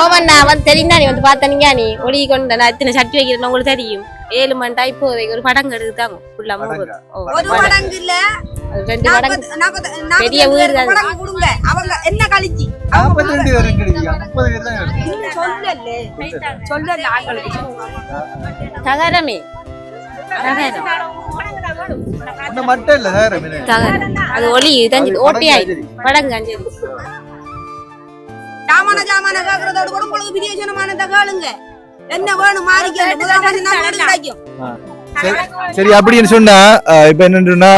ஓமண்ணா வந்து தெரியுதா நீ வந்து பார்த்தனீங்க நீ ஒளி கொண்டு நான் இத்தனை சட்டி வைக்கிறேன் உங்களுக்கு தெரியும் 7 மணி டைம் இப்போதைக்கு ஒரு படங்கு எடுத்தாங்க ஃபுல்லா ஒரு படங்கு இல்ல 2 படங்கு பெரிய வீடு தான் கொடுங்க அவங்க என்ன கழிச்சி 42 பேர் கிடைக்கும் 30 பேர் தான் சொல்லல ஆங்களுக்கு தகரமே அந்த மட்டும் இல்ல தகரம் அது ஒளி தஞ்சி ஓட்டியாய் படங்கு அஞ்சு ஜாமான கேக்குறதோட கூட உங்களுக்கு பிரியஜனமானதை கேளுங்க என்ன வேணும் மாறிக்க சரி அப்படின்னு சொன்னா இப்ப என்னன்னா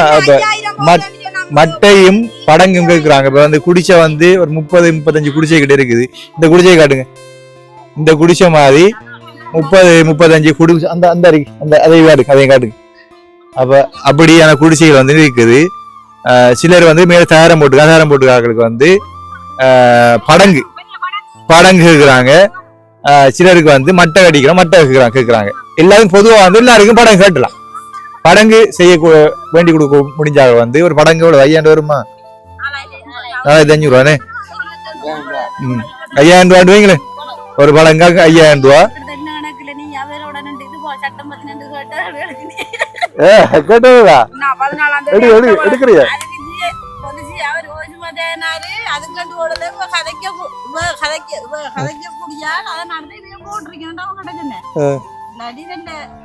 மட்டையும் படங்கும் கேக்குறாங்க இப்ப வந்து குடிசை வந்து ஒரு 30-35 குடிசை கிட்ட இருக்குது இந்த குடிசையை காட்டுங்க இந்த குடிசை மாதிரி 30-35 குடிசை அந்த அந்த அந்த அதையும் காட்டுங்க அப்ப அப்படியான குடிசைகள் வந்து இருக்குது சிலர் வந்து மேல தயாரம் போட்டுக்காக்களுக்கு வந்து படங்கு கேக்குறாங்க சிலருக்கு வந்து மட்டை கேட்கிறாங்க எல்லாரும் பொதுவா வந்து எல்லாருக்கும் படங்கு கேட்டலாம் படங்கு செய்ய வேண்டி கொடுக்க முடிஞ்சாக வந்து ஒரு படங்கு எவ்வளவு 5000 வருமா 4500 ரூபானே 5000 ரூபாய் வைங்களேன் ஒரு படங்காக்கு 5000 ரூபா கேட்டதா எடுக்கிறியா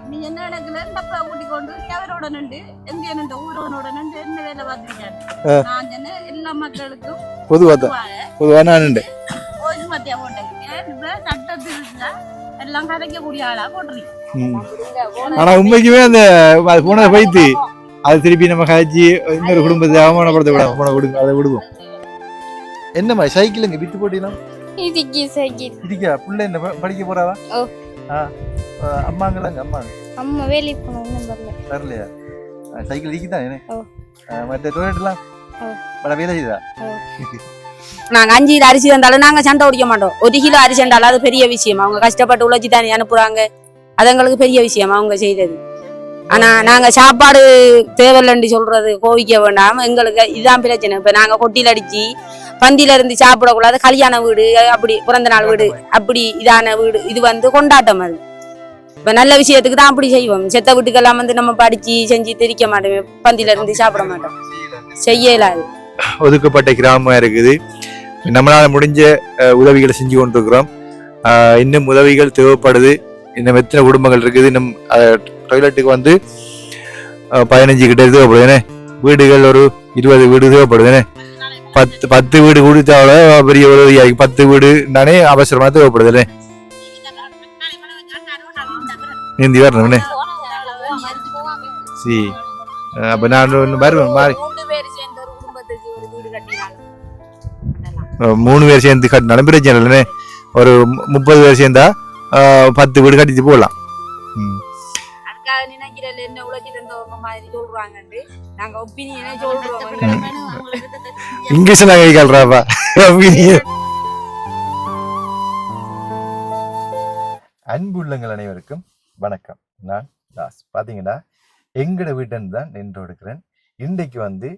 நீ என்ன நடக்கல டப்பா கூட்டி கொண்டு அவரோட நின்று எங்க ஊரோட நின்று என்ன வேலை பார்த்திருக்கேன் நான் சொன்ன எல்லா மக்களுக்கும் பொதுவா நான் ஓய்வு மத்தியா போட்டேன் சட்டத்தில் எல்லாம் கதைக்கக்கூடிய ஆளா போட்டுருக்கீங்க ஆனா உண்மைக்குமே அந்த போனதை வைத்து அது திருப்பி நம்ம கதைச்சி இன்னொரு குடும்பத்தை அவமானப்படுத்த விட போன விடுங்க அதை விடுவோம் என்னம்மா சைக்கிளுங்க வித்து போட்டீங்கன்னா இதுக்கா புள்ள என்ன படிக்க போறாவா அம்மாங்களாங்க அம்மா வேலைக்கு போனோம் வரலையா சைக்கிள் இடிக்குதான் மற்ற டொய்லெட்லாம் வேலை செய்தா நாங்க 5 கிலோ அரிசி வந்தாலும் நாங்க சண்டை ஓடிக்க மாட்டோம் 1 கிலோ அரிசி வந்தாலும் அது பெரிய விஷயம் அவங்க கஷ்டப்பட்டு உழைச்சி தானே அனுப்புறாங்க அது எங்களுக்கு பெரிய விஷயம் அவங்க செய்தது ஆனா நாங்க சாப்பாடு தேவையில்லைன்னு சொல்றது கோவிக்க வேண்டாம் எங்களுக்கு இதுதான் பிரச்சனை இப்ப நாங்க கொட்டில அடிச்சு பந்தியில இருந்து சாப்பிடக்கூடாது கல்யாண வீடு அப்படி பிறந்த நாள் வீடு அப்படி இதான வீடு இது வந்து கொண்டாட்டம் அது இப்ப நல்ல விஷயத்துக்கு தான் அப்படி செய்வோம் செத்த வீட்டுக்கெல்லாம் வந்து நம்ம படிச்சு செஞ்சு திரிக்க மாட்டோம் பந்தியில இருந்து சாப்பிட மாட்டோம் செய்யலாது ஒதுக்கப்பட்ட கிராமமா இருக்குது நம்மளால முடிஞ்ச உதவிகளை செஞ்சு கொண்டிருக்கிறோம் இன்னும் உதவிகள் தேவைப்படுது இன்னும் எத்தனை குடும்பங்கள் இருக்குது இன்னும் டாய்லெட்டுக்கு வந்து 15 கிட்ட தேவைப்படுதுனே வீடுகள் ஒரு 20 வீடு தேவைப்படுதுனே 10 வீடு கொடுத்தாவோட பெரிய உதவியாகி 10 வீடு நானே அவசரமா தேவைப்படுதுனே நீந்தி வரணும்னே சரி அப்ப நான் வருவேன் மாறி 3 பேர் சேர்ந்து கட்டினாலும் பிரச்சனை இல்லைண்ணே ஒரு 30 பேர் சேர்ந்தா 10 வீடு கட்டிட்டு போகலாம் இங்கிலீஷ் நாங்க கேள்றாப்பா அன்புள்ளங்கள் அனைவருக்கும் வணக்கம். நான் தாஸ். பாத்தீங்கன்னா எங்கட வீட்டுன்னு தான் நின்று எடுக்கிறேன். இன்றைக்கு வந்து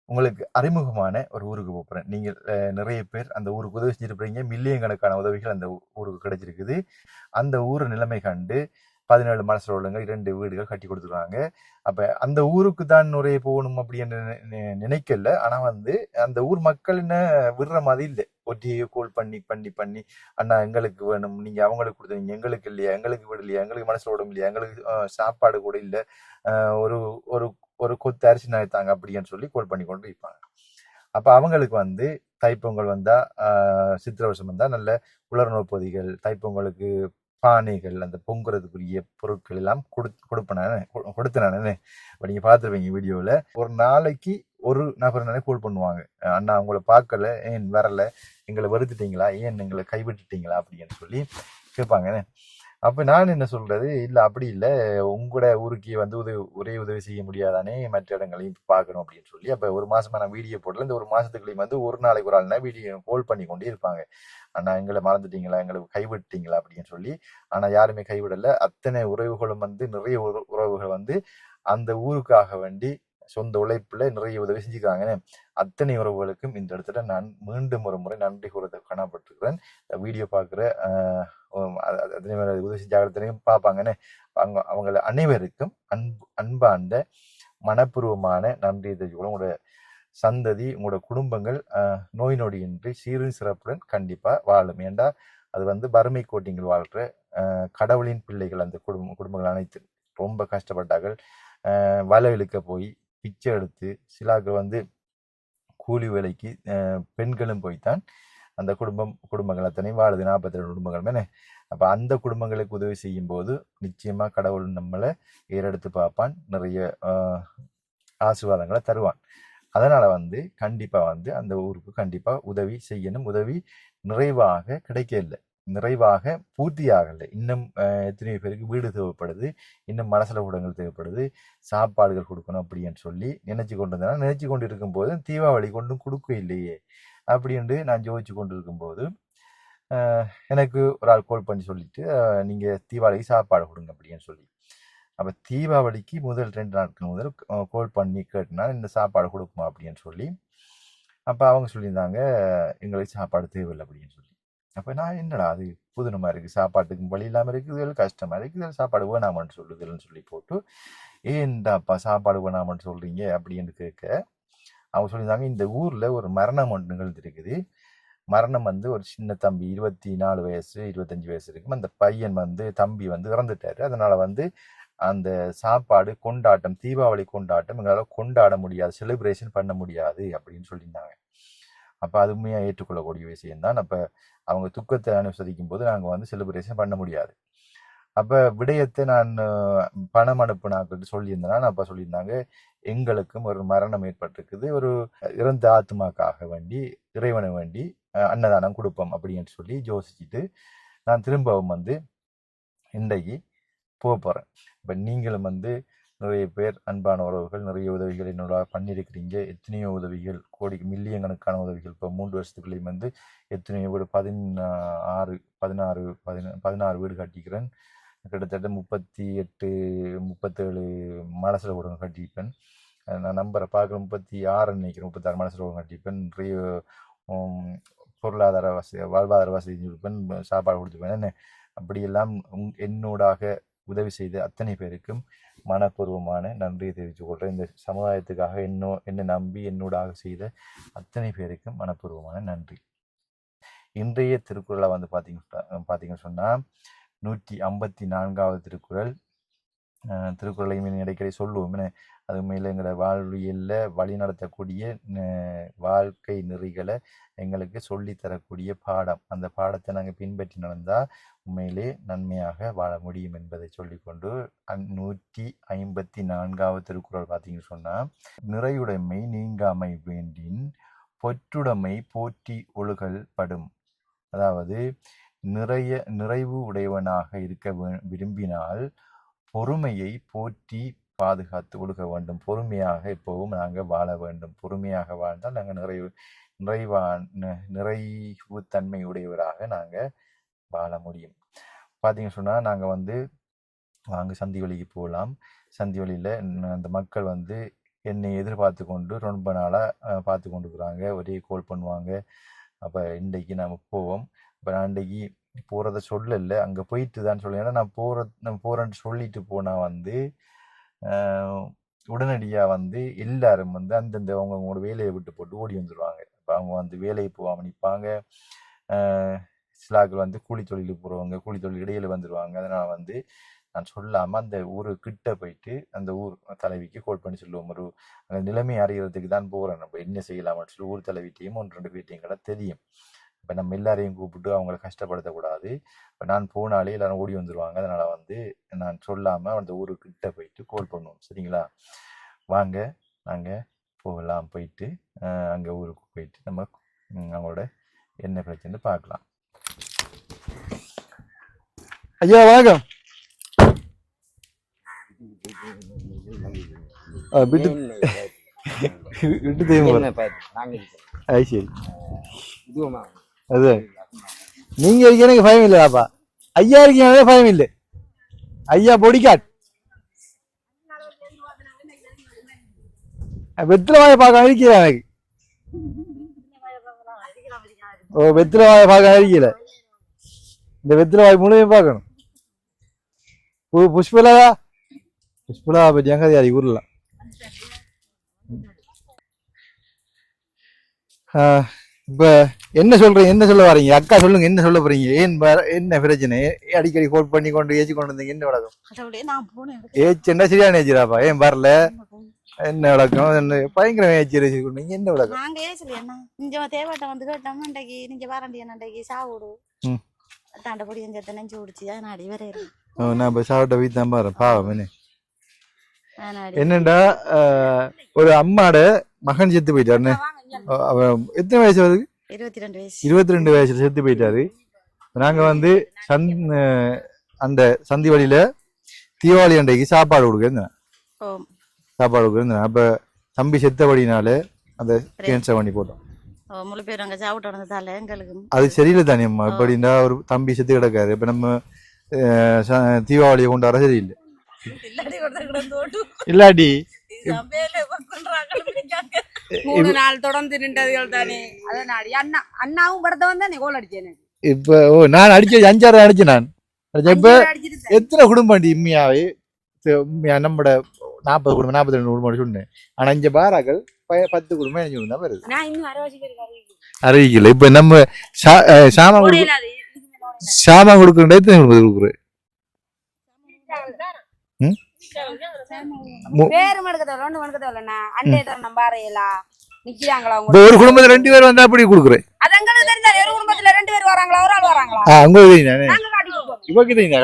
உங்களுக்கு அறிமுகமான ஒரு ஊருக்கு போகிறேன். நீங்கள் நிறைய பேர் அந்த ஊருக்கு உதவி செஞ்சிருப்பீங்க. மில்லியன் கணக்கான உதவிகள் அந்த ஊருக்கு கிடைச்சிருக்குது. அந்த ஊர் நிலைமை கண்டு 17 மனசுல உள்ளவங்க 2 வீடுகள் கட்டி கொடுத்துருவாங்க. அப்ப அந்த ஊருக்கு தான் நுரைய போகணும் அப்படின்னு நினைக்கல. ஆனா வந்து அந்த ஊர் மக்கள் என்ன விடுற மாதிரி இல்லை. ஒட்டியை கோல் பண்ணி பண்ணி பண்ணி அண்ணா எங்களுக்கு வேணும், நீங்க அவங்களுக்கு கொடுத்தீங்க, எங்களுக்கு இல்லையா, எங்களுக்கு வீடு இல்லையா, எங்களுக்கு மனசுல உடம்பு இல்லையா, எங்களுக்கு சாப்பாடு கூட இல்லை, ஒரு ஒரு ஒரு கொத்து அரிசி நினைத்தாங்க அப்படின்னு சொல்லி கோல் பண்ணி கொண்டு இருப்பாங்க. அப்ப அவங்களுக்கு வந்து தைப்பொங்கல் வந்தா சித்திரை வருஷம் வந்தா நல்ல உலர்நோய் பொதிகள், தைப்பொங்கலுக்கு பானைகள், அந்த பொங்குறதுக்குரிய பொருட்கள் எல்லாம் கொடுத்து நானே இப்போ நீங்க பார்த்துருப்பீங்க வீடியோவில். ஒரு நாளைக்கு ஒரு நபர் நானே கோல் பண்ணுவாங்க, அண்ணா உங்களை பார்க்கல, ஏன் வரல, எங்களை வெறுத்துட்டீங்களா, ஏன் எங்களை கைவிட்டுட்டீங்களா அப்படின்னு சொல்லி கேட்பாங்க. அப்போ நான் என்ன சொல்றது, இல்லை அப்படி இல்லை, உங்களோட ஊருக்கு வந்து ஒரே உதவி செய்ய முடியாதானே, மற்ற இடங்களையும் பார்க்கணும் அப்படின்னு சொல்லி. அப்போ ஒரு மாசமா நான் வீடியோ போடல. இந்த ஒரு மாசத்துக்குள்ளேயும் வந்து ஒரு நாளைக்கு ஒரு ஆள்னா வீடியோ கோல் பண்ணி கொண்டே இருப்பாங்க. ஆனா எங்களை மறந்துட்டீங்களா, எங்களுக்கு கைவிட்டீங்களா அப்படின்னு சொல்லி. ஆனா யாருமே கைவிடல. அத்தனை உறவுகளும் வந்து நிறைய உறவுகள் வந்து அந்த ஊருக்காக வேண்டி சொந்த உழைப்புல நிறைய உதவி செஞ்சுக்கிறாங்க. அத்தனை உறவுகளுக்கும் இந்த இடத்துல நான் மீண்டும் ஒரு முறை நன்றி கூறத காணப்பட்டிருக்கிறேன். வீடியோ பார்க்குற அதே மாதிரி உதவி செஞ்சாகத்தையும் பார்ப்பாங்கன்னு அவங்கள அனைவருக்கும் அன்பார்ந்த மனப்பூர்வமான நன்றி தெரிவிக்கிறோம். உங்களோட சந்ததி உங்களோட குடும்பங்கள் நோய் நொடியின்றி சீரும் சிறப்புடன் கண்டிப்பா வாழும். ஏண்டா அது வந்து வறுமை கோட்டிங்கள் வாழ்ற கடவுளின் பிள்ளைகள். அந்த குடும்பங்கள் அனைத்து ரொம்ப கஷ்டப்பட்டார்கள். வலை இழுக்க போய் பிச்சை எடுத்து சிலாக்கள் வந்து கூலி வேலைக்கு பெண்களும் போய்த்தான் அந்த குடும்பங்கள் அத்தனையும் வாழுது. 42 குடும்பங்கள் மேலே. அப்போ அந்த குடும்பங்களுக்கு உதவி செய்யும் போது நிச்சயமா கடவுள் நம்மளை ஏறெடுத்து பார்ப்பான், நிறைய ஆசீர்வாதங்களை தருவான். அதனால வந்து கண்டிப்பா வந்து அந்த ஊருக்கு கண்டிப்பா உதவி செய்யணும். உதவி நிறைவாக கிடைக்க இல்லை, நிறைவாக பூர்த்தி ஆகலை. இன்னும் எத்தனையோ பேருக்கு வீடு தேவைப்படுது, இன்னும் மனசுல ஊடகங்கள் தேவைப்படுது, சாப்பாடுகள் கொடுக்கணும் அப்படின்னு சொல்லி நினைச்சு கொண்டு இருக்கும்போது தீபாவளி கொண்டும் கொடுக்க இல்லையே அப்படின்ட்டு நான் யோசிச்சு கொண்டு இருக்கும்போது எனக்கு ஒரு ஆள் கால் பண்ணி சொல்லிட்டு நீங்க தீபாவளிக்கு சாப்பாடு கொடுங்க அப்படின்னு சொல்லி. அப்ப தீபாவளிக்கு முதல் 2 நாட்கள் முதல் கால் பண்ணி கேட்டுனா இந்த சாப்பாடு கொடுக்குமா அப்படின்னு சொல்லி. அப்ப அவங்க சொல்லியிருந்தாங்க எங்களுக்கு சாப்பாடு தேவையில்லை அப்படின்னு சொல்லி. அப்ப நான் என்னடா அது புதுனமா இருக்கு, சாப்பாட்டுக்கு வழி இல்லாம இருக்குது, கஷ்டமா இருக்குது, சாப்பாடு வேணாமன்னு சொல்லுதுன்னு சொல்லி போட்டு ஏன்டாப்பா சாப்பாடு வேணாமன்னு சொல்றீங்க அப்படின்னு கேட்க அவங்க சொல்லியிருந்தாங்க இந்த ஊர்ல ஒரு மரணம் ஒன்று நிகழ்ந்திருக்குது. மரணம் வந்து ஒரு சின்ன தம்பி 24 வயசு 25 வயசு இருக்கும். அந்த பையன் வந்து தம்பி வந்து இறந்துட்டாரு. அதனால வந்து அந்த சாப்பாடு கொண்டாட்டம், தீபாவளி கொண்டாட்டம் எங்களால் கொண்டாட முடியாது, செலிப்ரேஷன் பண்ண முடியாது அப்படின்னு சொல்லியிருந்தாங்க. அப்போ அது உண்மையாக ஏற்றுக்கொள்ளக்கூடிய விஷயம்தான். அப்போ அவங்க துக்கத்தை அனுசரிக்கும் போது நாங்கள் வந்து செலிப்ரேஷன் பண்ண முடியாது. அப்போ விடயத்தை நான் பணம் அனுப்புனாக்கிட்டு சொல்லியிருந்தேன்னா அப்போ சொல்லியிருந்தாங்க எங்களுக்கும் ஒரு மரணம் ஏற்பட்டிருக்குது, ஒரு இறந்த ஆத்மாக்காக வேண்டி இறைவனை வேண்டி அன்னதானம் கொடுப்போம் அப்படின்னு சொல்லி யோசிச்சுட்டு நான் திரும்பவும் வந்து இன்றைக்கு போகிறேன். இப்போ நீங்களும் வந்து நிறைய பேர் அன்பான உறவுகள் நிறைய உதவிகள் என்னோட பண்ணியிருக்கிறீங்க. எத்தனையோ உதவிகள், கோடி மில்லியன் கணக்கான உதவிகள். இப்போ 3 வருஷத்துக்குள்ளேயும் வந்து எத்தனையோ வீடு 16 வீடு கட்டிக்கிறேன். கிட்டத்தட்ட 38 37 மனசில் ஊடகம் கட்டிப்பேன். நான் நம்பரை பார்க்குற 36 நினைக்கிறேன், 36 மனசில் ஊடகம் கட்டிப்பேன். நிறைய பொருளாதார வசதி, வாழ்வாதார வசதி கொடுப்பேன், சாப்பாடு கொடுத்துப்பேன். அப்படியெல்லாம் என்னோடாக உதவி செய்த அத்தனை பேருக்கும் மனப்பூர்வமான நன்றியை தெரிவித்துக் கொள்கிறேன். இந்த சமுதாயத்துக்காக என்னை நம்பி என்னோடாக செய்த அத்தனை பேருக்கும் மனப்பூர்வமான நன்றி. இன்றைய திருக்குறளை வந்து பார்த்தீங்கன்னு சொன்னால் 154வது திருக்குறள். திருக்குறளையும் இடைக்கடை சொல்லுவோம். அது உண்மையில் எங்களோட வாழ்வியலில் வழி நடத்தக்கூடிய வாழ்க்கை நெறிகளை எங்களுக்கு சொல்லித்தரக்கூடிய பாடம். அந்த பாடத்தை நாங்கள் பின்பற்றி நடந்தால் உண்மையிலே நன்மையாக வாழ முடியும் என்பதை சொல்லிக்கொண்டு 154வது திருக்குறள் பார்த்தீங்கன்னு சொன்னால் நிறையுடைமை நீங்காமை வேண்டின் பொற்றுடைமை போற்றி ஒழுகல் படும். அதாவது நிறைவு உடையவனாக இருக்க விரும்பினால் பொறுமையை போற்றி பாதுகாத்து ஒழுக வேண்டும். பொறுமையாக எப்பவும் நாங்கள் வாழ வேண்டும். பொறுமையாக வாழ்ந்தால் நாங்கள் நிறைவு தன்மை உடையவராக நாங்கள் வாழ முடியும். பார்த்தீங்கன்னு சொன்னால் நாங்கள் வந்து சந்தி வழிக்கு போகலாம். சந்தி வழியில் அந்த மக்கள் வந்து என்னை எதிர்பார்த்து கொண்டு ரொம்ப நாளாக பார்த்து கொண்டு இருக்கிறாங்க, ஒரே கால் பண்ணுவாங்க. அப்போ இன்றைக்கு நம்ம போவோம். இப்போ நான் இன்றைக்கு போகிறத சொல்லலை, அங்கே போயிட்டு தான் சொல்லுவேன். ஏன்னா நான் போகிறேன்னு சொல்லிட்டு போனால் வந்து உடனடியாக வந்து எல்லாரும் வந்து அந்தந்த அவங்களோட வேலையை விட்டு போட்டு ஓடி வந்துடுவாங்க. இப்போ அவங்க வந்து வேலையை போகாமல் நிற்பாங்க. சிலாக்கள் வந்து கூலி தொழிலுக்கு போகிறவங்க கூலி தொழில் இடையில வந்துடுவாங்க. அதனால் வந்து நான் சொல்லாமல் அந்த ஊருக்கிட்ட போயிட்டு அந்த ஊர் தலைவிக்கு கால் பண்ணி சொல்லுவோம். அந்த நிலைமை அறிகிறதுக்கு தான் போகிறேன், நம்ம என்ன செய்யலாம்னு சொல்லி ஊர் தலைவிட்டையும் 1-2 பேர்ட்டையும் கூட தெரியும். இப்போ நம்ம எல்லாரையும் கூப்பிட்டு அவங்கள கஷ்டப்படுத்தக்கூடாது. இப்போ நான் போனாலே எல்லாரும் ஓடி வந்துடுவாங்க. அதனால் வந்து நான் சொல்லாமல் அந்த ஊருக்கிட்ட போயிட்டு கால் பண்ணுவோம். சரிங்களா? வாங்க நாங்கள் போகலாம். போயிட்டு அங்கே ஊருக்கு போயிட்டு நம்ம அவங்களோட என்ன பிரச்சனை பார்க்கலாம். ஐயா வணக்கம். விட்டு தெரியுமா? சரி, அது நீங்க இருக்க எனக்கு பயம் இல்லையாப்பா. ஐயா இருக்கீங்க பயம் இல்லை. ஐயா பொடிக்காட் வெத்தில வாயை பார்க்க அழிக்கல எனக்கு. ஓ வெத்தில வாயை பார்க்க அழிக்கல. இந்த வெத்தில வாய் முழுமையும் பார்க்கணும். புஷ்பலா பற்றி எங்க யாரி ஊர்ல இப்ப என்ன சொல்றீங்க, என்ன சொல்ல வரீங்க அக்கா? சொல்லுங்க, என்ன சொல்ல போறீங்க? என்ன பிரச்சனை? அடிக்கடி கோட் பண்ணி கொண்டு ஏச்சி கொண்டு வந்தீங்க, என்ன வழக்கம்? ஏச்சுன்னா சரியான ஏச்சிடாப்பா, ஏன் வரல? என்ன வழக்கம்? என்ன பயங்கர ஏச்சி ஏச்சி கொண்டீங்க, என்ன வழக்கம்? நாங்க ஏச்சல என்ன இங்க தேவட்ட வந்து கேட்டோம், இன்றைக்கு நீங்க வாரண்டி என்னைக்கு சாவுடு தாண்டபடி எங்க நெஞ்சு குடிச்சு நாடி வரே. நான் இப்ப சாப்பிட்ட வீட்டு தான் பாரு பாவம். என்னண்டா ஒரு அம்மாட மகன் செத்து போயிட்டாருன்னு. எத்தனை வயசு வருது? 22 வயசு. 22 வயசுல செத்து போயிட்டாரு. நாங்க வந்து அந்த சந்தி வழியில தீபாவளி அன்றைக்கு சாப்பாடு கொடுக்குறேன். அப்ப தம்பி செத்தபடினால அந்த கேன்சர் பண்ணி போட்டோம். முழு பேர் அங்க சாப்பிட்டு வந்ததால எங்களுக்கு அது சரியில்லை தானே அம்மா. இப்படின்னா ஒரு தம்பி செத்து கிடக்காரு. இப்ப நம்ம தீபாவளியை கொண்டாட சரியில்லை. இல்லாடி 3 நாள் தொடர்ந்து நின்றதுகள் தானே. அதனால அண்ணாவும் படத்தை வந்தா கோல் அடிச்சேன். இப்ப நான் அடிச்ச 5-6 அடிச்சேன். நான் இப்ப எத்தனை குடும்பம் இம்மியாவே நம்மட 40 குடும்பம் 42 குடும்பம் சொன்னேன். ஆனா இங்க பாராக்கள் 10 குடும்பம் தான் வருது. அறிவிக்கல. இப்ப நம்ம சாமான் கொடுக்குற எத்தனை குடும்பம் கொடுக்குற? ஒரு குடும்பத்துல 2 பேர் வந்தா அப்படி கொடுக்குறேன்.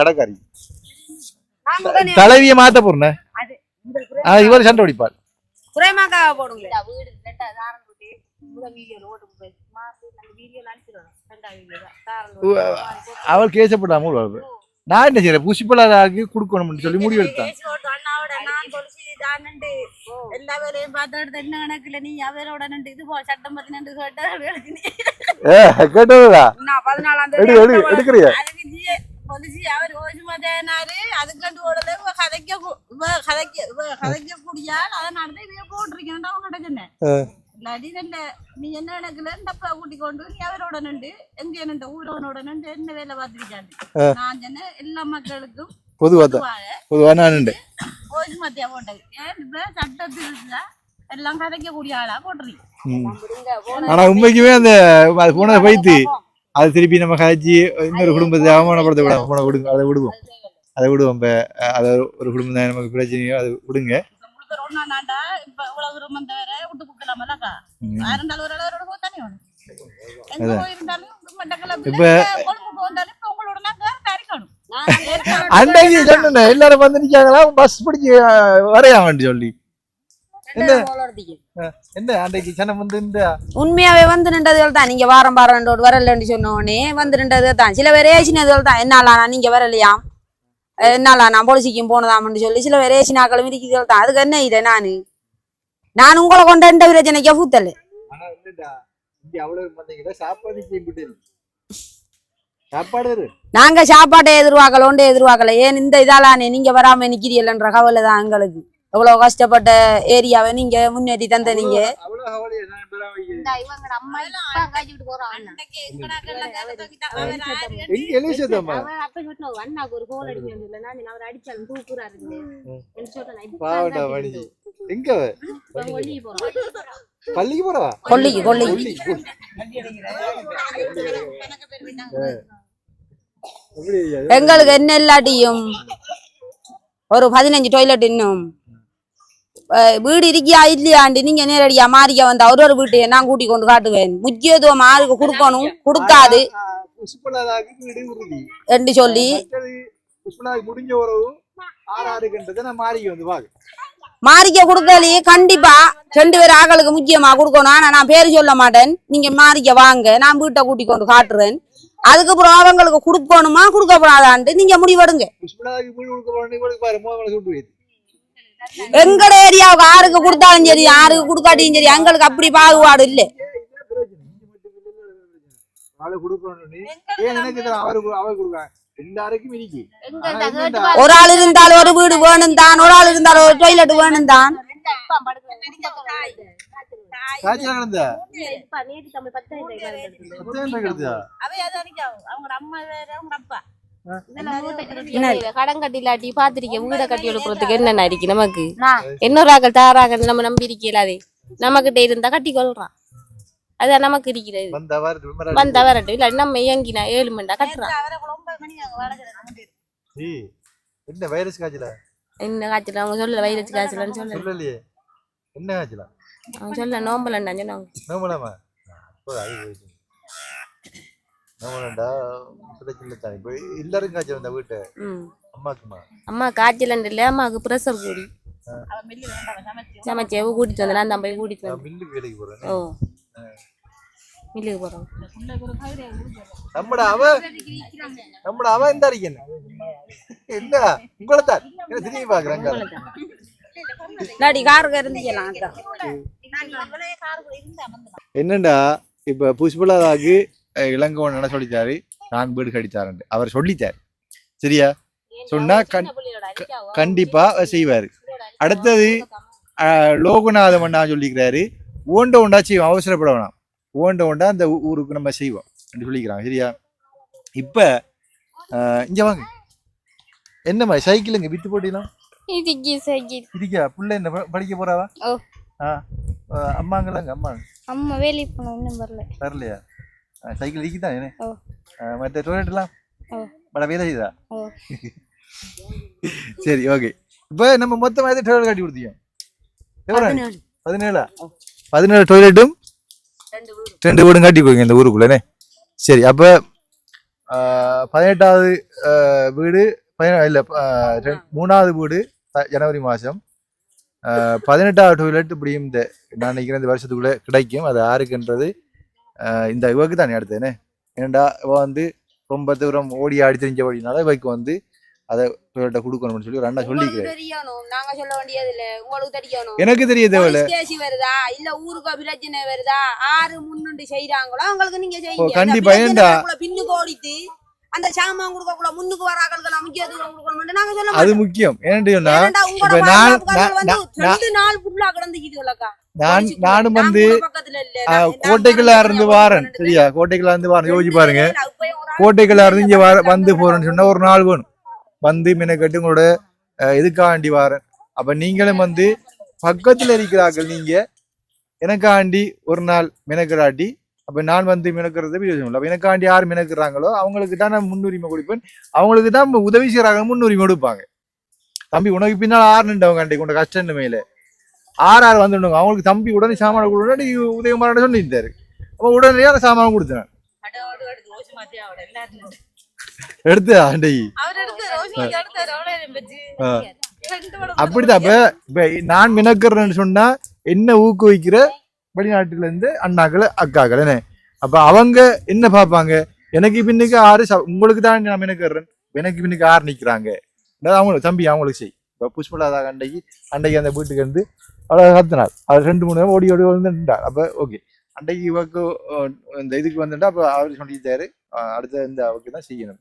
கடைக்காரி தலைவிய மாத்த போறேன். இவர் சண்டை அடிப்பார். அவள் கேசப்படாம நான் என்ன செய்யறேன், புஷ்பலாக்கு கொடுக்கணும்னு சொல்லி முடிவு எடுத்தான். எல்லா வேலையும் பார்த்து என்ன கணக்குல நீ அவரோட இது சட்டம் 12 கேட்டதா எடுக்கிறியா? அவர் ஓஜுமதேனாரு அதுக்கண்டு ஓடல கதைக்க கூடியால் அதனாலதான் போட்டிருக்கேன். அவங்க சொன்னேன் நடிகண்ட நீ என்ன கணக்குல டப்பா கூட்டி கொண்டு நீ அவரோட நின்று எங்க நின்று ஊரோனோட நின்று என்ன வேலை பார்த்துருக்காரு. நான் சொன்ன எல்லா மக்களுக்கும் பொதுவா நான் ஓஜுமத்தியா போட்டது. ஏன் சட்டத்தில் எல்லாம் கதைக்க கூடிய ஆளா போட்டுறீங்க. ஆனா உண்மைக்குமே அந்த போனதை வைத்து அது திருப்பி நம்ம கதைச்சி இன்னொரு குடும்பத்தை அவமானப்படுத்த விட போன விடுங்க, அதை விடுவோம். இப்ப அதை ஒரு குடும்பம் தான் நமக்கு பிரச்சனையோ அதை விடுங்க. இப்ப அன்றைக்கு சொன்ன எல்லாரும் வந்து நிக்காங்களா பஸ் பிடிச்சி வரையாமன்னு சொல்லி உண்மையாவே வந்து நின்றதுகள் தான். நீங்க வாரம் வரலன்னு சொன்னோடனே வந்து நின்றது தான். சில பேர் ஏசினதுகள் தான். என்னாலா நீங்க வரலையா, என்னாலா நான் பொலிசிக்கும் போனதாமன்னு சொல்லி சில பேர் ஏசினாக்களும் இருக்குதுகள் தான். அதுக்கு என்ன இதை நான் உங்களை கொண்ட எந்த பிரச்சனைக்கா பூத்தல. நாங்க சாப்பாட்டை எதிர்பார்க்கல. ஏன் இந்த இதாலானே நீங்க வராம நிக்கிறீங்கன்ற கவலை தான் எங்களுக்கு. எவ்வளவு கஷ்டப்பட்ட ஏரியாவை நீங்க முன்னேற்றி தந்த நீங்க எங்களுக்கு என்ன இல்லாட்டியும் ஒரு 15 டாய்லெட் இன்னும் வீடு இருக்கியா இல்லையாண்டு நீங்க நேரடியா மாறிக்க வந்தா ஒரு வீட்டையே நான் கூட்டி கொண்டு காட்டுவேன். முக்கியத்துவம் ஆருக்கு கொடுக்கணும் கொடுக்காது என்று சொல்லி மாறிக்க கொடுக்கலையே. கண்டிப்பா 2 பேர் ஆக்களுக்கு முக்கியமா கொடுக்கணும். ஆனா நான் பேரு சொல்ல மாட்டேன். நீங்க மாறிக்க வாங்க, நான் வீட்டை கூட்டி கொண்டு காட்டுறேன். அதுக்கப்புறம் அவங்களுக்கு கொடுக்கணுமா கொடுக்கப்படாதான்ட்டு நீங்க முடிவெடுங்க. எங்கட ஏரியாவுக்கு ஆருக்கு கொடுத்தாலும் சரி யாருக்கு கொடுக்காட்டியும் சரி எங்களுக்கு அப்படி பாகுபாடு இல்லை. ஒரு ஆள் இருந்தாலும் ஒரு வீடு வேணும் தான், ஒரு ஆள் இருந்தாலும் ஒரு டாய்லெட் வேணும் தான். காய்ச்சல் கிடந்தா கடன் கட்டி இல்லாட்டி பாத்திருக்க வீட கட்டி எடுக்கிறதுக்கு என்னென்ன இருக்கு நமக்கு இன்னொரு ஆக்கள் தாராக நம்ம நம்பி இருக்கலாது நம்ம கிட்ட இருந்தா கட்டி கொள்றான் அதான் நமக்கு இருக்கிறது வந்த வரட்டும் இல்லாட்டி நம்ம இயங்கினா 7 மண்டா கட்டுறான் என்ன வைரஸ் காய்ச்சல என்ன காய்ச்சல் அவங்க சொல்ல வைரஸ் காய்ச்சலன்னு சொல்லலையே என்ன காய்ச்சல அவங்க சொல்ல நோம்பலண்டா சொன்னாங்க நோம்பலாமா நோம்பலண்டா பிரச்சனை தான் இப்போ எல்லாரும் காய்ச்சல் வந்தா வீட்டை அம்மாக்குமா அம்மா காய்ச்சல் இல்ல அம்மாவுக்கு ப்ரெஷர் கூடி சமைச்சு கூட்டிட்டு வந்தேன் நான் தான் போய் கூட்டிட்டு வந்தேன் மில்லுக்கு வேலைக்கு போறேன் ஓ மில்லுக்கு போறோம் நம்மட அவ இந்த அறிக்கை என்ன உங்களைத்தான் என்ன திரும்பி பாக்குறாங்க என்னண்டா இப்ப புஷ்பலதாக்கு இளங்கோவன் என்ன சொல்லித்தாரு நான் வீடு கடித்தாரு அவர் சொல்லித்தாரு சரியா சொன்னா கண்டிப்பா செய்வாரு அடுத்தது லோகநாதம் அண்ணா சொல்லிக்கிறாரு ஓண்ட செய்வோம் அவசரப்பட வேணாம் ஓண்ட அந்த ஊருக்கு நம்ம செய்வோம் அப்படின்னு சொல்லிக்கிறாங்க சரியா இப்ப இங்க வாங்க என்ன மாதிரி சைக்கிளுங்க வித்து போட்டிலாம் இருக்கா புள்ள என்ன படிக்க போறாவா அம்மாங்களாங்க அம்மா வேலைக்கு போனோம் இன்னும் வரலையா சைக்கிள் இருக்குதான் என்ன மற்ற டொய்லெட் எல்லாம் பட வேலை செய்தா சரி ஓகே இப்ப நம்ம மொத்தமா டொய்லெட் கட்டி கொடுத்தீங்க 17 டொய்லெட்டும் 2 வீடும் கட்டி கொடுங்க இந்த ஊருக்குள்ளே சரி அப்ப 18வது வீடு இல்ல 3வது வீடு ஜனவரி மாசம் 18வது டொய்லெட் இப்படியும் இந்த நான் நினைக்கிறேன் இந்த வருஷத்துக்குள்ள கிடைக்கும் அது யாருக்குன்றது இந்த இவக்கு தானே அடுத்தேனே ஏன்டா இவ வந்து ரொம்ப தூரம் ஓடி ஆடி தெரிஞ்ச வழினால இவக்கு வந்து அதை டொய்லெட்டை கொடுக்கணும்னு சொல்லி ஒரு அண்ணா சொல்லிக்கிறேன் நாங்க சொல்ல வேண்டியது இல்ல உங்களுக்கு தெரியணும் எனக்கு தெரிய தேவையில்ல வருதா இல்ல ஊருக்கு பிரச்சனை வருதா ஆறு முன்னுண்டு செய்யறாங்களோ அவங்களுக்கு நீங்க செய்யுங்க கண்டிப்பா ஏன்டா பின்னுக்கு ஓடிட்டு அந்த சாமான் கொடுக்கக்குள்ள முன்னுக்கு வராங்களுக்கு முக்கியத்துவம் கொடுக்கணும் நாங்க சொல்ல அது முக்கியம் ஏன்டா இப்ப நாள் ஃபுல்லா கிடந்துக்கிட்டுலக்கா நானும் வந்து கோட்டைக்குள்ள இருந்து வாரன் சரியா கோட்டைக்குள்ள இருந்து வாரன் யோசிச்சு பாருங்க கோட்டைக்குள்ள இருந்து இங்க வந்து போறேன்னு சொன்னா ஒரு நாள் வேணும் வந்து மினக்கட்டு உங்களோட இதுக்காண்டி வாரன் அப்ப நீங்களும் வந்து பக்கத்துல இருக்கிறார்கள் நீங்க எனக்காண்டி ஒரு நாள் மினக்கராட்டி அப்ப நான் வந்து மினக்கிறது யோசனை இல்லை அப்ப எனக்காண்டி யார் மினக்குறாங்களோ அவங்களுக்கு தான் நான் முன்னுரிமை கொடுப்பேன் அவங்களுக்கு தான் உதவி செய்யறாங்க முன்னுரிமை கொடுப்பாங்க தம்பி உனக்கு பின்னால் 6 நின்றவங்க அண்டைக்கு உண்ட கஷ்டம் மேல 6 வந்துடுங்க அவங்களுக்கு தம்பி உடனே சாமான கொடுன்னு உதயமாராட்ட சொல்லியிருந்தாரு அப்ப உடனே அந்த சாமான கொடுத்தேன் எடுத்து அண்டைக்கு அப்படிதான் இப்ப நான் மினக்குறேன்னு சொன்னா என்ன ஊக்குவிக்கிற வெளிநாட்டுல இருந்து அண்ணாக்கள் அக்காக்கள் என்ன அப்ப அவங்க என்ன பார்ப்பாங்க எனக்கு பின்னுக்கு 6 உங்களுக்கு தான் நான் மினக்குறேன் எனக்கு பின்னுக்கு 6 நிக்கிறாங்க அவங்களுக்கு தம்பி அவங்களுக்கு செய் இப்ப புஷ்பலதா அண்டைக்கு அந்த வீட்டுக்கு வந்து அவ்வளவு 10 நாள் அவர் 2-3 ஓடி வந்துட்டார் அப்ப ஓகே அண்டைக்கு இவக்கு இந்த இதுக்கு வந்துட்டா அப்ப அவர் சொல்லிட்டாரு அடுத்த இந்த அவருக்கு தான் செய்யணும்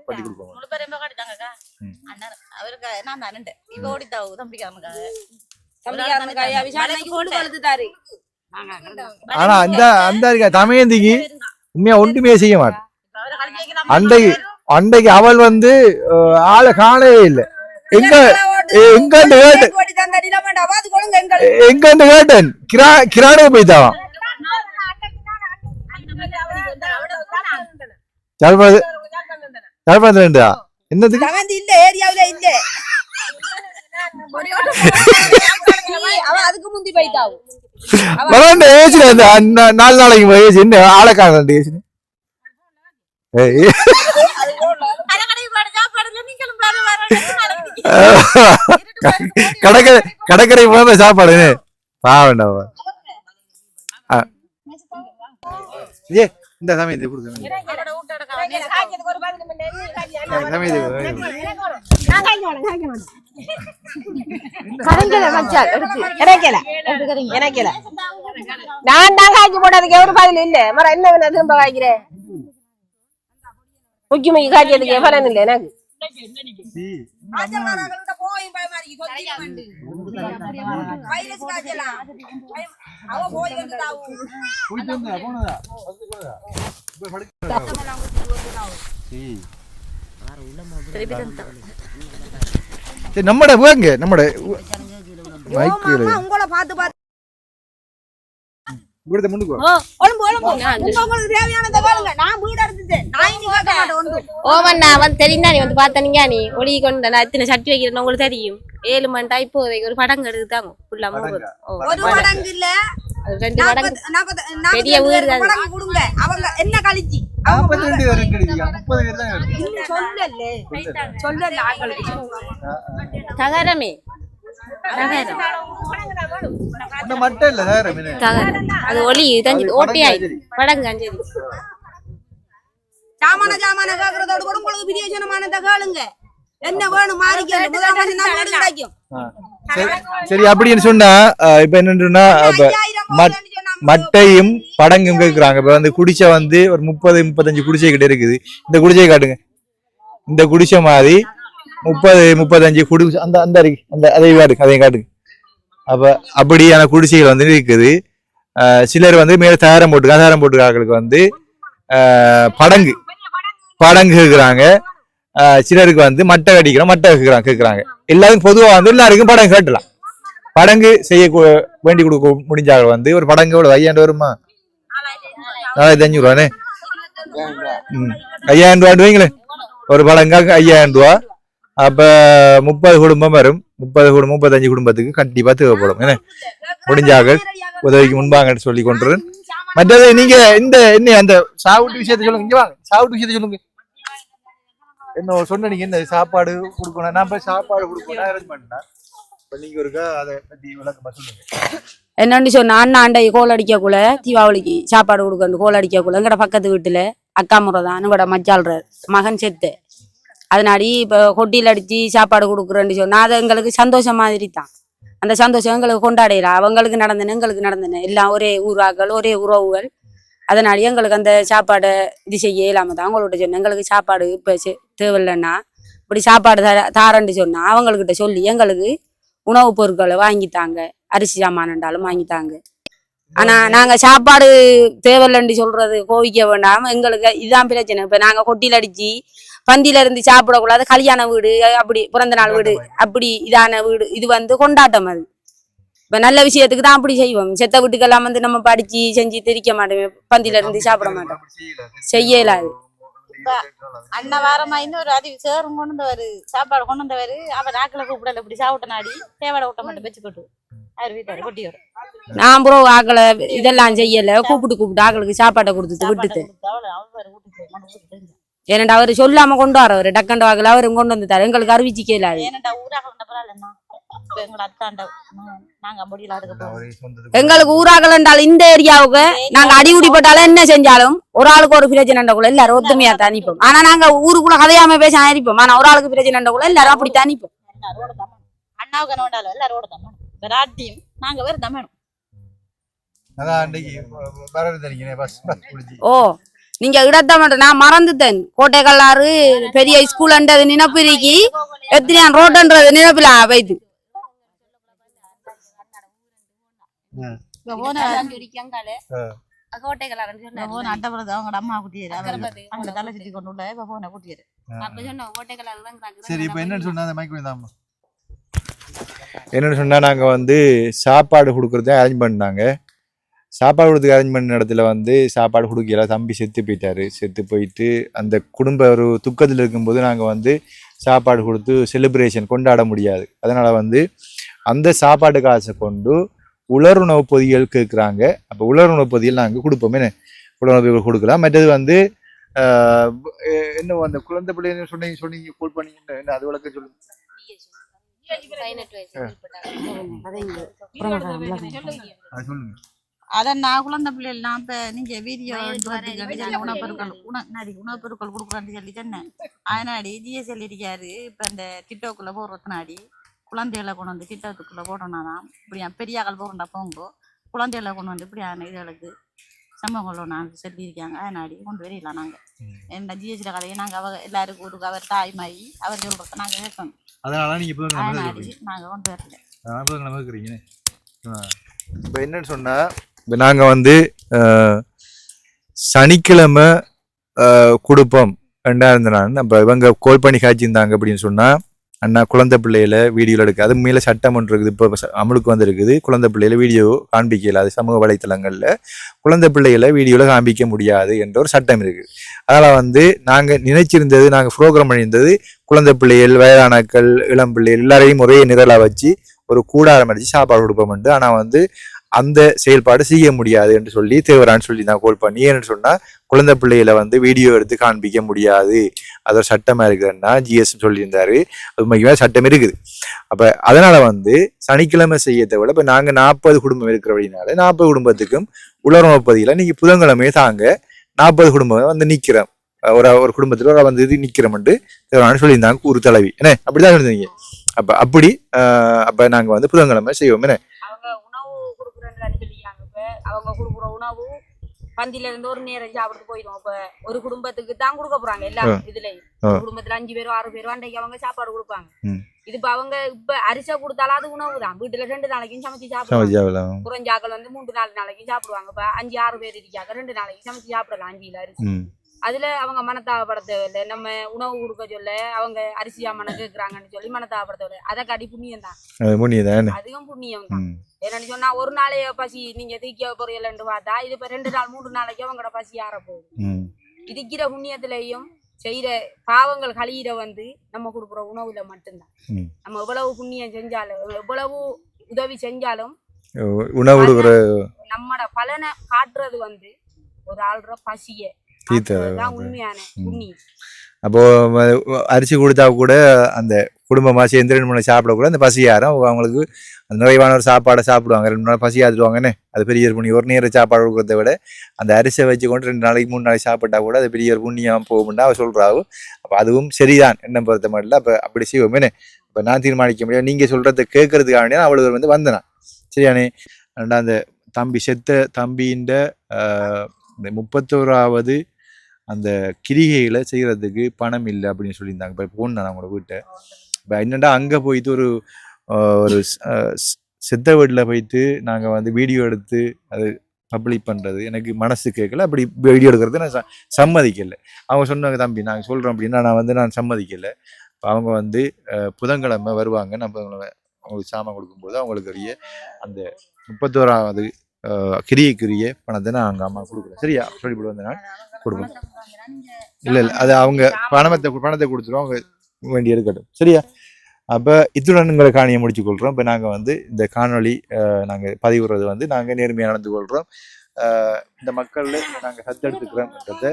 பண்ணி கொடுப்போம் ஆனா அந்த தமையந்திக்கு உண்மையா ஒன்றுமே செய்ய மாட்டேன் அண்டைக்கு அவள் வந்து ஆளை காணவே இல்லை எங்கன்னு கேட்டேன் கிரானே போய்த்தான் ஜாழ்ப்பாணத்துல என்னதுக்கு அதுக்கு முந்தி போயிட்டாவும் 4 நாளைக்கு என்ன ஆளை காண கடற்கரை போன சாப்பாடு பாவண்டா இந்த சமயத்தை கொடுக்க நான் தான் காய்ச்சி போட்டதுக்கு எவரு பதில் இல்ல மரம் என்ன திரும்ப காய்க்கிறேன் முக்கிய காய்ச்சதுக்கு பலன் இல்ல எனக்கு போய் பயமா இருக்கு வைரஸ் காய்ச்சலாம் அவ போய் வந்து நம்மட வேங்க நம்மட உங்களை பார்த்து பார்த்து இവിടുത്തെ മുണ്ടുകോ உங்களுக்கு தேவையானதை கேளுங்க நான் வீடு எடுத்துட்டேன் நான் இனி கேட்க மாட்டேன் ஒன்றும் ஓமண்ணா வந்து தெரியுந்தா நீ வந்து பார்த்தனீங்க நீ ஒளி கொண்டு நான் இத்தனை சட்டி வைக்கிறேன்னு உங்களுக்கு தெரியும் 7 மண்டா இப்போ ஒரு படங்கு எடுத்தாங்க ஃபுல்லா ஒரு மடங்கு இல்ல 2 மடங்கு பெரிய வீடு தான். மடங்கு கொடுங்க அவங்க என்ன கழிச்சு 42 பேர் இருக்கீங்க 30 பேர் தான் இருக்கு. சொல்லல ஆங்களுக்கு தகரமே ஒண்ணு மட்டும் இல்ல சார் தகரம் அது ஒளி தஞ்சி ஓட்டியாய் படங்கு அஞ்சலி சாமான கேக்குறதோட கூட உங்களுக்கு பிரியோஜனமானதை கேளுங்க என்ன வேணும் மாறிக்க முதல் நான் வீடு கிடைக்கும் சரி அப்படின்னு சொன்னா இப்ப என்னன்னா மட்டையும் படங்கும் கேக்குறாங்க இப்ப வந்து குடிசை வந்து ஒரு 30-35 குடிசை கிட்ட இருக்குது இந்த குடிசையை காட்டுங்க இந்த குடிசை மாதிரி 30-35 குடிசை அந்த அந்த அந்த அதையும் காட்டுங்க அப்ப அப்படியான குடிசைகள் வந்து இருக்குது சிலர் வந்து மேல தாரம் போட்டுக்காரர்களுக்கு வந்து படங்கு கேக்குறாங்க சிலருக்கு வந்து மட்டை கேக்குறாங்க எல்லாருக்கும் பொதுவா வந்து எல்லாருக்கும் படங்கு கேட்டலாம் படங்கு செய்ய வேண்டி கொடுக்க முடிஞ்சாங்க வந்து ஒரு படங்கு எவ்வளவு 5000 வருமா 4500 ரூபானே 5000 ரூபான்னு வைங்களேன் ஒரு படங்காக்கு 5000 ரூபா அப்ப 30 குடும்பம் வரும் 35 குடும்பத்துக்கு கண்டிப்பா தேவைப்படும் என்ன முடிஞ்சாக உதவிக்கு முன்பாங்கன்னு சொல்லி கொண்டு மற்றது நீங்க இந்த என்ன அந்த சாவுட்டு விஷயத்தை சொல்லுங்க இங்க வாங்க சாவுட்டு விஷயத்தை சொல்லுங்க என்ன சொன்ன நீங்க என்ன சாப்பாடு கொடுக்கணும் நான் போய் சாப்பாடு கொடுக்கணும் அரேஞ்ச் பண்ணா இப்ப நீங்க ஒருக்கா அதை பத்தி விளக்கமா சொல்லுங்க என்னன்னு சொன்னா அண்ணாண்டை கோல் அடிக்கக்குள்ள தீபாவளிக்கு சாப்பாடு கொடுக்கணும் கோல் அடிக்கக்குள்ள எங்கட பக்கத்து வீட்டுல அக்கா முறை தான் எங்கட மச்சாள்ற மகன் செத்து அதனாடி இப்ப கொட்டியில் அடிச்சு சாப்பாடு கொடுக்குறேன்னு சொன்னா அது எங்களுக்கு சந்தோஷம் மாதிரி தான் அந்த சந்தோஷம் எங்களுக்கு கொண்டாடலாம் அவங்களுக்கு நடந்தன எங்களுக்கு நடந்தன எல்லாம் ஒரே ஊராக்கள் ஒரே உறவுகள் அதனால எங்களுக்கு அந்த சாப்பாடை இது செய்ய இயலாம தான் அவங்கள்ட்ட சொன்னேன் எங்களுக்கு சாப்பாடு இப்ப தேவையில்லைன்னா இப்படி சாப்பாடு தாரன்னு சொன்னா அவங்கக்கிட்ட சொல்லி எங்களுக்கு உணவுப் பொருட்களை வாங்கித்தாங்க அரிசி சாமான்ண்டாலும் வாங்கித்தாங்க ஆனா நாங்க சாப்பாடு தேவையில்லைன்னு சொல்றது கோவிக்க வேண்டாம் எங்களுக்கு இதுதான் பிரச்சனை இப்ப நாங்க கொட்டியில் அடிச்சு பந்தியில இருந்து சாப்பிடக்கூடாது கல்யாண வீடு அப்படி பிறந்த நாள் வீடு அப்படி இதான வீடு இது வந்து கொண்டாட்டம் அது இப்ப நல்ல விஷயத்துக்கு தான் அப்படி செய்வோம் செத்த வீட்டுக்கெல்லாம் வந்து நம்ம படிச்சு செஞ்சு திரிக்க மாட்டோம் பந்தியில இருந்து சாப்பிட மாட்டோம் செய்யலாது அண்ணா வாரமா இன்னொரு அதிவு சேரும் கொண்டு வந்தவரு சாப்பாடு கொண்டு வந்தவரு அவர் ஆக்களை கூப்பிடல இப்படி சாப்பிட்ட நாடி தேவாட விட்ட மட்டும் வச்சுக்கிட்டு அவர் வீட்டாரு கொட்டி வரும் நான் ப்ரோ ஆக்களை இதெல்லாம் செய்யல கூப்பிட்டு ஆக்களுக்கு சாப்பாட்டை கொடுத்துட்டு விட்டுட்டு ஏனண்டா அவரு சொல்லாம கொண்டு வரவர் டக்கண்ட வாக்கல அவரு கொண்டு வந்துட்டாரு எங்களுக்கு அறிவிச்சு கேளாது எங்களுக்கு ஊராக்கள் என்றாலும் இந்த ஏரியாவுக்கு நாங்க அடிகுடி போட்டாலும் என்ன செஞ்சாலும் ஒரு ஆளுக்கு ஒரு பிரச்சனை கூட எல்லாரும் ஒத்துமையா தான் அனுப்போம் ஆனா நாங்க ஊருக்குள்ள கதையாம பேச அனுப்போம் ஆனா ஒரு ஆளுக்கு பிரச்சனை கூட எல்லாரும் அப்படித்தான் அனுப்போம் அண்ணாவுக்கு நோண்டாலும் எல்லாரோட தமிழ் விராட்டியும் நாங்க வேற தமிழும் ஓ நீங்க இடத்த மட்டும் நான் மறந்துட்டேன் கோட்டைக்கல்லாறு பெரிய ஸ்கூல்ன்றது நினைப்பு இருக்கி எத்தனையான் ரோட்ன்றது நினைப்புல வைத்து என்னன்னு சொன்னா நாங்க வந்து சாப்பாடு கொடுக்கறத அரேஞ்ச் பண்ணாங்க சாப்பாடு கொடுத்து அரேஞ்ச் பண்ண இடத்துல வந்து சாப்பாடு கொடுக்கல தம்பி செத்து போயிட்டு அந்த குடும்ப ஒரு துக்கத்தில் இருக்கும்போது நாங்கள் வந்து சாப்பாடு கொடுத்து செலிப்ரேஷன் கொண்டாட முடியாது அதனால வந்து அந்த சாப்பாடு காசை கொண்டு உலருணவு பொதிகள் கேட்குறாங்க அப்போ உலருணவு பொதிகள் நாங்கள் கொடுப்போம் என்ன உலருணவு பொதிகள் கொடுக்கலாம் மற்றது வந்து என்ன அந்த குழந்தை பிள்ளைன்னு சொன்னீங்க கோல் பண்ணி என்ன அது வழக்க சொல்லுங்க சொல்லுங்க அதான் நான் குழந்தை பிள்ளைலாம் இப்ப நீங்க வீடியோ உணவுப் பொருட்கள் கொடுக்குறான்னு சொல்லி சொன்னேன் அதனாடி ஜிஎஸ்எல் இருக்காரு இப்ப இந்த டிக்டாக்குள்ள போடுறதுனாடி குழந்தைகளை கொண்டு வந்து டிக்டாக்குள்ள போட்டோம்னா இப்படி பெரியாக்கள் போகண்டா போங்கோ குழந்தைகளை கொண்டு வந்து இப்படியான இதுகளுக்கு சம்பவங்களும் நாங்கள் சொல்லியிருக்காங்க அதனாடி கொண்டு வரையில நாங்கள் என்ன ஜிஹெச்சில் கதையை நாங்கள் எல்லாருக்கும் ஒரு அவர் தாய்மாயி அவர் சொல்கிறத நாங்கள் கேட்கணும் அதனால நீங்க புதன்கிழமை அதனாடி நாங்கள் கொண்டு வரல புதன்கிழமை இருக்கிறீங்க. இப்போ என்னன்னு சொன்னா இப்போ நாங்கள் வந்து சனிக்கிழமை கொடுப்போம் 2,000 நாள் நம்ம இவங்க கோல் பண்ணி காய்ச்சிருந்தாங்க அப்படின்னு சொன்னா அண்ணா குழந்தை பிள்ளையில வீடியோவில் எடுக்க அது மேலே சட்டம் ஒன்று இருக்குது. இப்போ அமலுக்கு வந்துருக்குது. குழந்தை பிள்ளையில வீடியோ காண்பிக்கல, அது சமூக வலைத்தளங்களில் குழந்தை பிள்ளைகளை வீடியோவில் காண்பிக்க முடியாது என்ற ஒரு சட்டம் இருக்குது. அதனால் வந்து நாங்கள் நினைச்சிருந்தது, நாங்கள் ப்ரோக்ராம் பண்ணியிருந்தது குழந்தை பிள்ளைகள், வயதானாக்கள், இளம் பிள்ளைகள் எல்லாரையும் ஒரே நிரலாக வச்சு ஒரு கூடாரம் அடித்து சாப்பாடு கொடுப்போம்ட்டு. ஆனால் வந்து அந்த செயல்பாடு செய்ய முடியாது என்று சொல்லி தேவரான்னு சொல்லி நான் கோல் பண்ணி ஏன்னு சொன்னால் குழந்தை பிள்ளைகளை வந்து வீடியோ எடுத்து காண்பிக்க முடியாது, அது ஒரு சட்டமாக இருக்குதுன்னா ஜிஎஸ் சொல்லியிருந்தாரு. அது முக்கியமாக சட்டம் இருக்குது. அப்போ அதனால் வந்து சனிக்கிழமை செய்யத்தை விட இப்போ நாங்கள் 40 குடும்பம் இருக்கிறபடினால 40 குடும்பத்துக்கும் உலர்வு பகுதியில் நீங்கள் புதன்கிழமையே தாங்க 40 குடும்பம் வந்து நிற்கிறோம், ஒரு குடும்பத்தில் ஒரு வந்து இது நிற்கிறோம்ட்டு தேவரான்னு சொல்லியிருந்தாங்க ஒரு தலைவி. என்ன அப்படிதான் சொல்லியிருந்தீங்க. அப்போ நாங்கள் வந்து புதன்கிழமை செய்வோம். என்ன அவங்க கொடுக்குற உணவு பந்தில இருந்து ஒரு நேரம் சாப்பிட்டு போயிடும். இப்ப ஒரு குடும்பத்துக்கு தான் கொடுக்க போறாங்க எல்லாம் இதுலயும். ஒரு குடும்பத்துல 5 பேரோ 6 பேரோ அன்றைக்கு அவங்க சாப்பாடு கொடுப்பாங்க. இது இப்ப அவங்க இப்ப அரிசா கொடுத்தாலும் அது உணவு தான். வீட்டுல 2 நாளைக்கும் சமைச்சு சாப்பிடுவாங்க. குறைஞ்சாக்கள் வந்து 3-4 நாளைக்கும் சாப்பிடுவாங்க. இப்ப 5-6 பேர் இருக்காங்க, 2 நாளைக்கு சமைச்சு சாப்பிடலாம் 5 கிலோ அரிசி. அதுல அவங்க மனத்தாகப்படுத்தவில்லை, நம்ம உணவு கொடுக்க சொல்ல அவங்க அரிசியா மன கேட்கறாங்கன்னு சொல்லி மனத்தாகப்படுத்தவில்லை. அதை காட்டி புண்ணியம் தான், அதுவும் புண்ணியம் தான். என்னன்னு சொன்னா ஒரு நாளைய பசி நீங்க தீக்க பொரியலன்னு பார்த்தா இது இப்ப 2 நாள் 3 நாளைக்கு அவங்களோட பசி ஆற போகுது. இருக்கிற புண்ணியத்திலையும் செய்யற பாவங்கள் கழியிற வந்து நம்ம கொடுக்குற உணவுல மட்டும்தான். நம்ம எவ்வளவு புண்ணியம் செஞ்சாலும் எவ்வளவு உதவி செஞ்சாலும் உணவு நம்மட பலனை காட்டுறது வந்து ஒரு ஆள்ற பசிய உண்மையான புண்ணியம். அப்போ அரிசி கொடுத்தா கூட அந்த குடும்பமா சேர்ந்து 2 மணி சாப்பிடக்கூட அந்த பசி யாரும் அவங்களுக்கு நிறைவான ஒரு சாப்பாடை சாப்பிடுவாங்க. 2 நாள் பசி ஆத்துடுவாங்கன்னு அது பெரிய ஒரு புண்ணியம். ஒரு நேரம் சாப்பாடு கொடுக்கறத விட அந்த அரிசியை வச்சு கொண்டு 2 நாளைக்கு 3 நாளைக்கு சாப்பிட்டா கூட அது பெரிய ஒரு புண்ணியம் போகும்னா அவ சொல்றாவு. அப்போ அதுவும் சரிதான், என்ன பொறுத்த மட்டும். அப்போ அப்படி செய்வோமே. இப்போ நான் தீர்மானிக்க முடியாது, நீங்க சொல்றதை கேட்கறதுக்காக அவளுக்கு வந்து வந்தனா சரியானே. அந்த தம்பி செத்த தம்பின்ற 31வது அந்த கிரிகைகளை செய்யறதுக்கு பணம் இல்லை அப்படின்னு சொல்லியிருந்தாங்க. இப்போ போனேன் அவங்களோட வீட்டை. இப்போ என்னென்னா அங்கே போயிட்டு ஒரு செத்த வீட்டில் போயிட்டு நாங்கள் வந்து வீடியோ எடுத்து அது பப்ளிக் பண்ணுறது எனக்கு மனசு கேட்கல. அப்படி வீடியோ எடுக்கிறது நான் சம்மதிக்கலை. அவங்க சொன்னாங்க, தம்பி நாங்கள் சொல்கிறோம் அப்படின்னா நான் சம்மதிக்கலை. இப்போ அவங்க வந்து புதன்கிழமை வருவாங்க, நம்ம அவங்களுக்கு சாமான் கொடுக்கும்போது அவங்களுக்கு அந்த 31வது கிரியைக்குரிய பணத்தை நான் அவங்க அம்மா கொடுக்குறேன். சரியா சொல்லிவிட்டு வந்த நான் கொடுப்பேன். இல்லை அது அவங்க பணத்தை கொடுத்துருவோம், அவங்க வேண்டி இருக்கட்டும். சரியா? அப்போ இத்துடன் உங்களை காணியை முடிச்சு கொள்கிறோம். இப்போ நாங்கள் வந்து இந்த காணொளி நாங்கள் பதிவுறது வந்து நாங்கள் நேர்மையாக நடந்து கொள்கிறோம். இந்த மக்களில் நாங்கள் சத்தெடுத்துக்கிறோம்ன்றத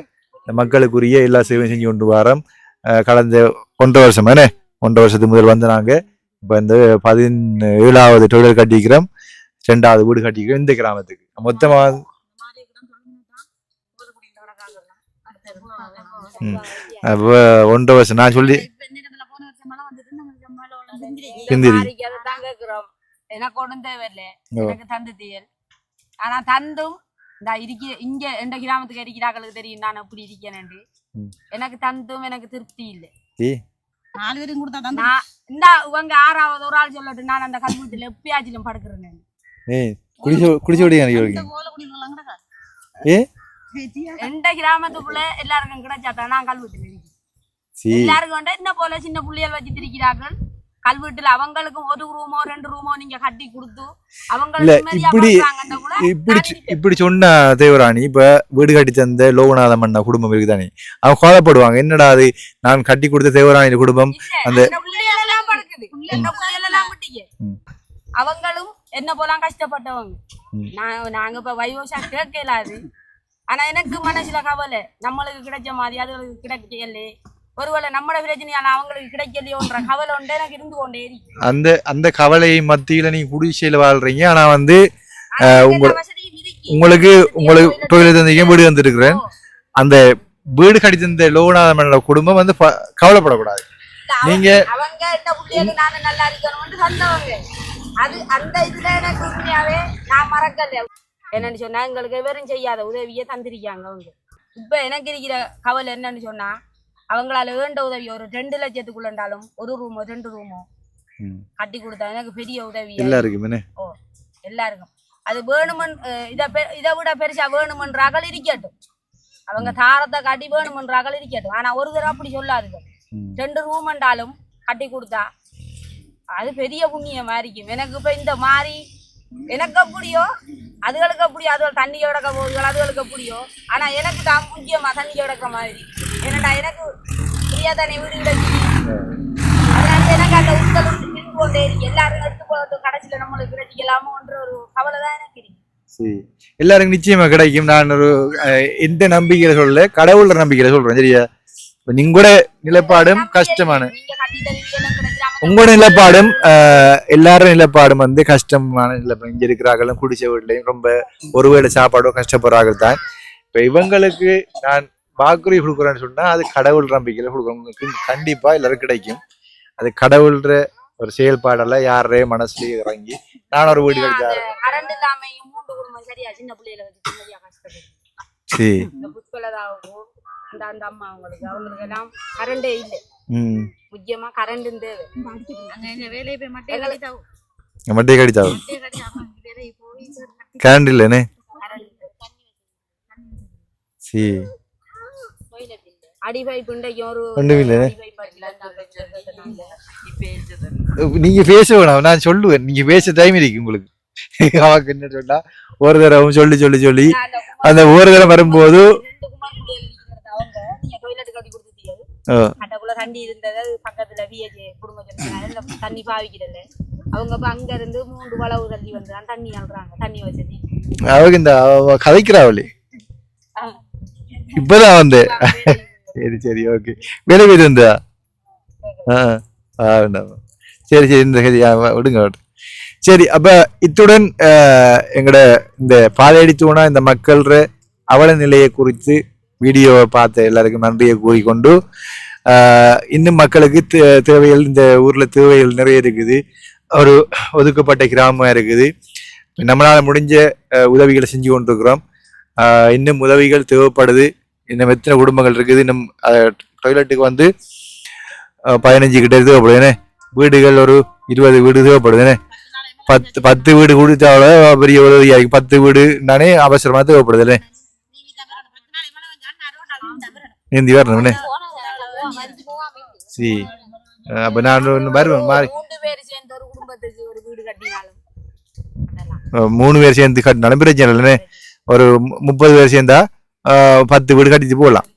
இந்த மக்களுக்குரிய எல்லா சேவையும் செஞ்சு கொண்டு வரோம். கடந்த 1.5 வருஷம் 1.5 வருஷத்துக்கு முதல் வந்து நாங்கள் இப்போ இந்த 17வது தொழில் கட்டிக்கிறோம், 2வது வீடு கட்டிக்கிறோம் இந்த கிராமத்துக்கு. மொத்தமாக அப்போ 1.5 வருஷம் நான் சொல்லி எனக்கு ஒன்றும் தேவையில்லை, எனக்கு தந்து தீயல். ஆனா தந்தும் இங்க எந்த கிராமத்துக்கு இருக்கிறாங்களுக்கு தெரியும் நான் எப்படி இருக்கேன்னு. எனக்கு தந்தும் எனக்கு திருப்தி இல்லை. 4 பேரும் கொடுத்தா நான் இந்த இவங்க 6வது ஒரு ஆள் சொல்லட்டு நான் அந்த கல்வீட்டுல எப்பயாச்சிலும் படுக்கிறேன். எந்த கிராமத்துக்குள்ள எல்லாருக்கும் கிடைச்சாத்தான் நான் கல்வீட்டுல இருக்கேன். எல்லாருக்கும் வந்து என்ன போல சின்ன புள்ளியல் வச்சு திரிக்கிறார்கள் கல்வீட்டுல. அவங்களுக்கும் 1 ரூமோ 2 ரூமோ நீங்க கட்டி கொடுத்து இப்படி சொன்ன தேவராணி. இப்ப வீடு கட்டி தந்த லோகநாத மன்ன குடும்பம் இருக்குதானே, அவங்க கோலப்படுவாங்க. என்னடா அது நான் கட்டி கொடுத்த தேவராணி குடும்பம் அந்த அவங்களும் என்ன போலாம் கஷ்டப்பட்டவங்க. நாங்க இப்ப வயோசா கேட்கலாது. ஆனா எனக்கு மனசுல கவலை, நம்மளுக்கு கிடைச்ச மாதிரி அதுகளுக்கு கிடைக்கல, ஒருவேளை நம்மட பிரச்சனையால அவங்களுக்கு கிடைக்கலையோன்ற கவலை ஒன்று எனக்கு இருந்து கொண்டே இருக்கு. அந்த கவலை மத்தியில நீங்க குடிசையில வாழ்றீங்க. ஆனா வந்து உங்களுக்கு தொழில் தந்தீங்க, வீடு வந்துருக்கிறேன். அந்த வீடு கட்டி தந்த லோகநாதமனோட குடும்பம் வந்து கவலைப்படக்கூடாது. நீங்க அவங்க இந்த புள்ளியலுக்கு நானும் நல்லா இருக்கணும்னு சொன்னவங்க. அது அந்த இதுல எனக்கு உண்மையாவே நான் மறக்கல. என்னன்னு சொன்னா எங்களுக்கு வெறும் செய்யாத உதவியை தந்திருக்காங்க அவங்க. இப்ப எனக்கு இருக்கிற கவலை என்னன்னு சொன்னா அவங்களால வேண்ட உதவி ஒரு 2 லட்சத்துக்குள்ள இருந்தாலும் ஒரு ரூமோ 2 ரூமோ கட்டி கொடுத்தா எனக்கு பெரிய உதவி எல்லாருக்கும். ஓ எல்லாருக்கும் அது வேணுமென்று இதை விட பெருசா வேணுமென்றார்கள் இருக்கட்டும், அவங்க தாரத்தை காட்டி வேணுமென்றார்கள் இருக்கட்டும். ஆனா ஒரு தடவை அப்படி சொல்லாதுங்க. 2 ரூம் என்றாலும் கட்டி கொடுத்தா அது பெரிய புண்ணியமா இருக்கும். எனக்கு இப்ப இந்த மாதிரி எனக்கு அப்படியோ அதுகளுக்கு அப்படியோ, அதுகள் தண்ணி கிடக்க போகுதுகள் அதுகளுக்கு அப்படியோ. ஆனா எனக்கு தான் முக்கியமா தண்ணி கிடக்க மாதிரி. ஏன்னாடா எனக்கு ஃப்ரீயா தண்ணி வீடு கிடைச்சி அதனால எனக்கு அந்த உட்களும் இருந்து கொண்டே இருக்கு. எல்லாரும் எடுத்து போகிறது கடைசியில நம்மளுக்கு கிடைக்கலாமோன்ற ஒரு கவலை தான் எனக்கு இருக்கு. எல்லாருக்கும் நிச்சயமா கிடைக்கும். நான் ஒரு எந்த நம்பிக்கையில சொல்ல, கடவுள நம்பிக்கையில சொல்றேன். சரியா? நீங்களோட நிலைப்பாடும் கஷ்டமான, உங்களோட நிலைப்பாடும் எல்லாரும் நிலைப்பாடும் வந்து கஷ்டமான நிலைப்பாடு. இங்க இருக்கிறார்களும் குடிச்ச வீட்லயும் ரொம்ப ஒருவேளை சாப்பாடும் கஷ்டப்படுறார்கள் தான். இப்ப இவங்களுக்கு நான் வாக்குறுதி கொடுக்குறேன்னு சொன்னா அது கடவுள் நம்பிக்கையில கொடுக்குறேன். கண்டிப்பா எல்லாரும் கிடைக்கும். அது கடவுள்ற ஒரு செயல்பாடல்ல யாரே மனசுலயே இறங்கி நான் ஒரு வீடு கிடைச்சாரு. அந்த அம்மா அவங்களுக்கு எல்லாம் கரண்டே இல்லை. முக்கியமா கரண்ட் மட்டே கடிச்சாவும் கரண்ட் இல்லனே. நீங்க பேச வேணாம், நான் சொல்லுவேன். நீங்க பேச டைம் இருக்கு உங்களுக்கு. அவக்கு என்ன சொன்னா ஒரு தடவை சொல்லி சொல்லி சொல்லி அந்த ஒரு தடவை வரும்போது தண்ணி இருந்தது பக்கத்துல தண்ணி பாவிக்கிறல்ல அவங்க அங்க இருந்து 3 வளவு தள்ளி வந்து தண்ணி ஆள்றாங்க. தண்ணி வசதி அவங்க இந்த கதைக்கிறாவளே இப்பதான் வந்து. சரி சரி ஓகே. வேலை போயிட்டு இருந்தா சரி சரி இந்த விடுங்க. சரி, அப்ப இத்துடன் எங்கட இந்த பாதையடி தூணா இந்த மக்கள்ற அவல நிலையை குறித்து வீடியோவை பார்த்த எல்லாருக்கும் நன்றியை கூறிக்கொண்டு, இன்னும் மக்களுக்கு தேவைகள் இந்த ஊர்ல தேவைகள் நிறைய இருக்குது. ஒரு ஒதுக்கப்பட்ட கிராமம் இருக்குது. நம்மளால முடிஞ்ச உதவிகளை செஞ்சு கொண்டிருக்கிறோம். இன்னும் உதவிகள் தேவைப்படுது. இன்னும் எத்தனை குடும்பங்கள் இருக்குது. இன்னும் டாய்லெட்டுக்கு வந்து 15 கிட்ட தேவைப்படுது. வீடுகள் ஒரு 20 வீடு தேவைப்படுது. 10 வீடு கொடுத்தால பெரிய உதவியா இருக்கு. 10 வீடு நானே அவசரமா தேவைப்படுது. நீந்தி வரணும்னே. சரி, அப்ப நான் வருவேன். 3 பேர் சேர்ந்து கட்டினாலும் பிரச்சனை இல்லைன்னு. ஒரு 30 பேர் சேர்ந்தா 10 வீடு கட்டிட்டு போகலாம்.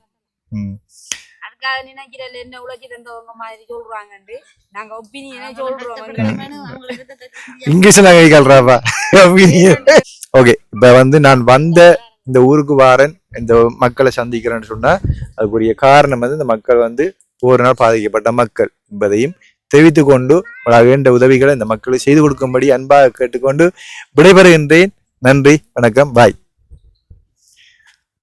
இங்கிலீஷ் நாங்க கேள்றாப்பா. ஓகே, இப்ப வந்து நான் வந்த இந்த ஊருக்கு வாரன் இந்த மக்களை சந்திக்கிறேன்னு சொன்னா அதுக்குரிய காரணம் வந்து இந்த மக்கள் வந்து போரினால் பாதிக்கப்பட்ட மக்கள் என்பதையும் தெரிவித்துக் கொண்டு வேண்ட உதவிகளை இந்த மக்களுக்கு செய்து கொடுக்கும்படி அன்பாக கேட்டுக்கொண்டு விடைபெறுகின்றேன். நன்றி, வணக்கம், பாய்.